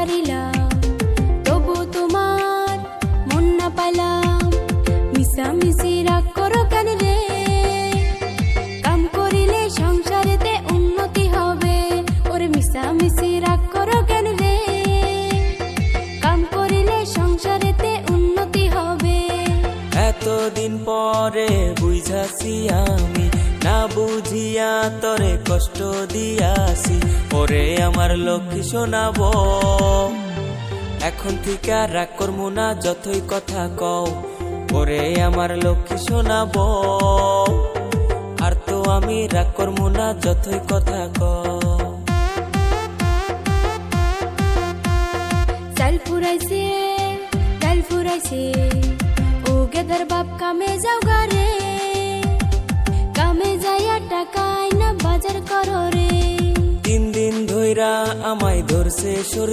সারিলাম, তবু তোমার মন না পাইলাম। মিশামিশি রাগ করো কেন রে? কাম করিলে সংসারেতে উন্নতি হবে। ওরে মিশামিশি রাগ করো কেন রে? কাম করিলে সংসারেতে উন্নতি হবে। এতদিন পরে বুঝাছি আমি, না বুঝিয়া তোরে কষ্ট দিয়াছি। ওরে আমার লক্ষ্মী শোনাবো, এখন থেকে রাগ করবো না যতই কথা কও। ওরে আমার লক্ষ্মী শোনাবো, আর তো আমি রাগ করবো না যতই কথা কও। চাল ফুরাইছে, ডাল ফুরাইছে, ও গেদার বাপ কামে যাও গারে। কামে যাইয়া টাকায় না বাজার করো রে। 3 দিন ধইরা আমায় ধরছে সর্দি।